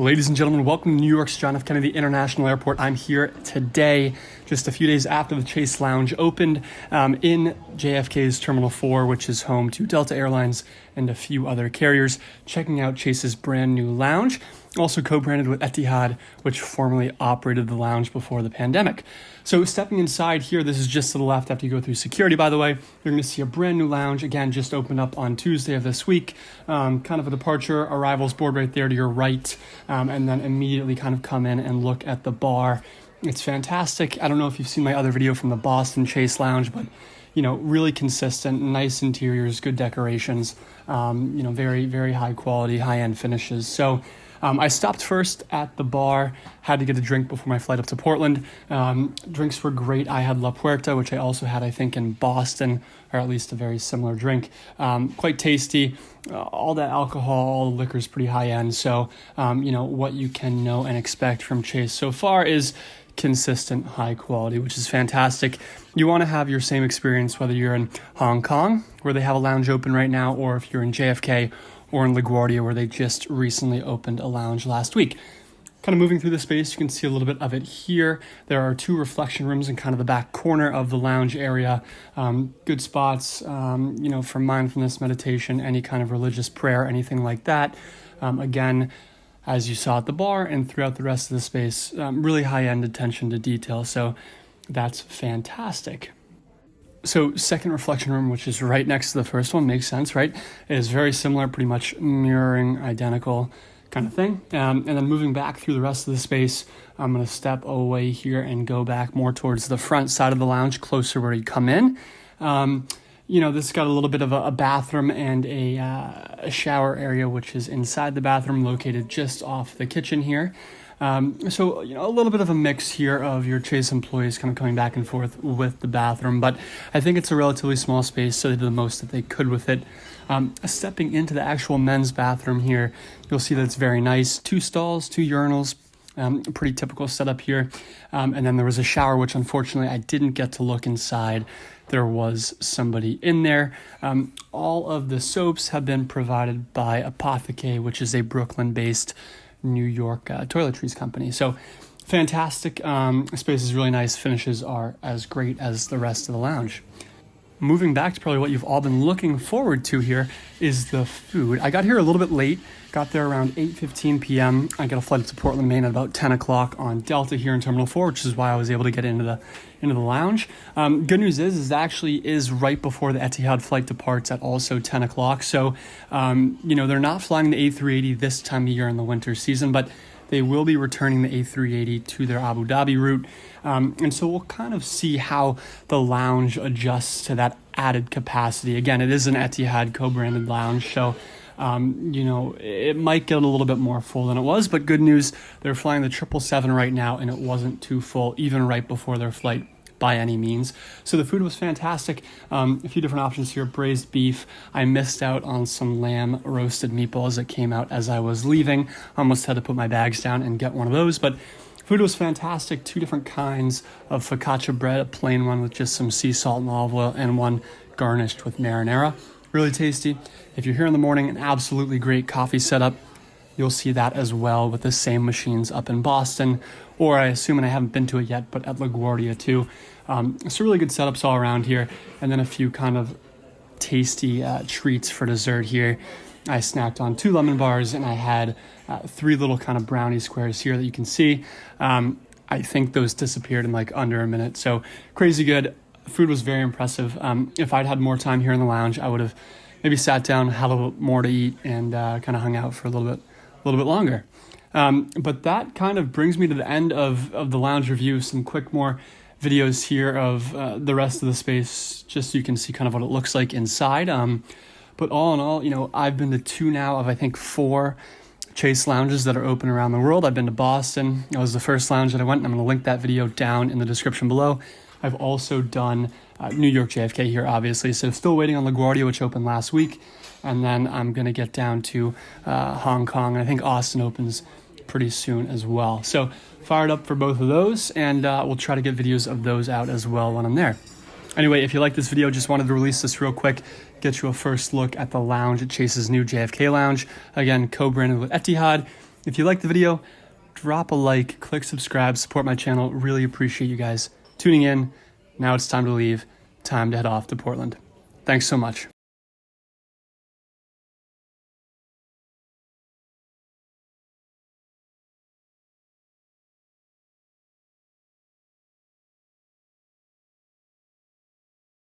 Ladies and gentlemen, welcome to New York's John F. Kennedy International Airport. I'm here today, just a few days after the Chase Lounge opened in JFK's Terminal 4, which is home to Delta Airlines and a few other carriers, checking out Chase's brand new lounge, also co-branded with Etihad, which formerly operated the lounge before the pandemic. So stepping inside here, this is just to the left after you go through security, by the way. You're going to see a brand new lounge, again, just opened up on Tuesday of this week. Kind of a departure arrivals board right there to your right, and then immediately kind of come in and look at the bar. It's fantastic. I don't know if you've seen my other video from the Boston Chase Lounge, but really consistent, nice interiors, good decorations, very, very high quality, high-end finishes. So I stopped first at the bar, had to get a drink before my flight up to Portland. Drinks were great. I had La Puerta, which I also had, I think, in Boston, or at least a very similar drink. Quite tasty. All that alcohol, all the liquor is pretty high-end. So, what you can know and expect from Chase so far is consistent high quality, which is fantastic. You want to have your same experience whether you're in Hong Kong, where they have a lounge open right now, or if you're in JFK or in LaGuardia, where they just recently opened a lounge last week. Kind of moving through the space, you can see a little bit of it here. There are two reflection rooms in kind of the back corner of the lounge area. Good spots, for mindfulness, meditation, any kind of religious prayer, anything like that. Again, as you saw at the bar and throughout the rest of the space, really high-end attention to detail. So that's fantastic. So second reflection room, which is right next to the first one, makes sense, right? It is very similar, pretty much mirroring, identical kind of thing. And then moving back through the rest of the space, I'm going to step away here and go back more towards the front side of the lounge, closer where you come in. This has got a little bit of a bathroom and a shower area, which is inside the bathroom, located just off the kitchen here. So a little bit of a mix here of your Chase employees kind of coming back and forth with the bathroom, but I think it's a relatively small space, so they did the most that they could with it. Stepping into the actual men's bathroom here, you'll see that it's very nice. 2 stalls, 2 urinals, pretty typical setup here. And then there was a shower, which unfortunately I didn't get to look inside. There was somebody in there. All of the soaps have been provided by Apotheke, which is a Brooklyn-based New York toiletries company. So fantastic. Space is really nice. Finishes are as great as the rest of the lounge. Moving back to probably what you've all been looking forward to here is the food. I got here a little bit late, got there around 8:15 p.m. I got a flight to Portland, Maine at about 10 o'clock on Delta here in Terminal 4, which is why I was able to get into the lounge. Good news is it actually is right before the Etihad flight departs at also 10 o'clock. So, they're not flying the A380 this time of year in the winter season, but they will be returning the A380 to their Abu Dhabi route. And so we'll kind of see how the lounge adjusts to that added capacity. Again, it is an Etihad co-branded lounge, so it might get a little bit more full than it was, but good news, they're flying the 777 right now, and it wasn't too full, even right before their flight by any means. So the food was fantastic. A few different options here. Braised beef. I missed out on some lamb roasted meatballs that came out as I was leaving. Almost had to put my bags down and get one of those, but food was fantastic. 2 different kinds of focaccia bread, a plain one with just some sea salt and olive oil, and one garnished with marinara. Really tasty. If you're here in the morning, an absolutely great coffee setup. You'll see that as well with the same machines up in Boston, or I assume, and I haven't been to it yet, but at LaGuardia too. So really good setups all around here, and then a few kind of tasty treats for dessert here. I snacked on 2 lemon bars, and I had 3 little kind of brownie squares here that you can see. I think those disappeared in like under a minute, so crazy good. Food was very impressive. If I'd had more time here in the lounge, I would have maybe sat down, had a little more to eat, and kind of hung out for a little bit longer. But that kind of brings me to the end of the lounge review. Some quick more videos here of the rest of the space, just so you can see kind of what it looks like inside. But all in all, I've been to 2 now of, I think, 4 Chase lounges that are open around the world. I've been to Boston. That was the first lounge that I went, and I'm going to link that video down in the description below. I've also done New York JFK here, obviously. So still waiting on LaGuardia, which opened last week. And then I'm going to get down to Hong Kong. And I think Austin opens pretty soon as well. So fired up for both of those. And we'll try to get videos of those out as well when I'm there. Anyway, if you like this video, just wanted to release this real quick, get you a first look at the lounge at Chase's new JFK lounge. Again, co-branded with Etihad. If you liked the video, drop a like, click subscribe, support my channel. Really appreciate you guys tuning in. Now it's time to leave. Time to head off to Portland. Thanks so much.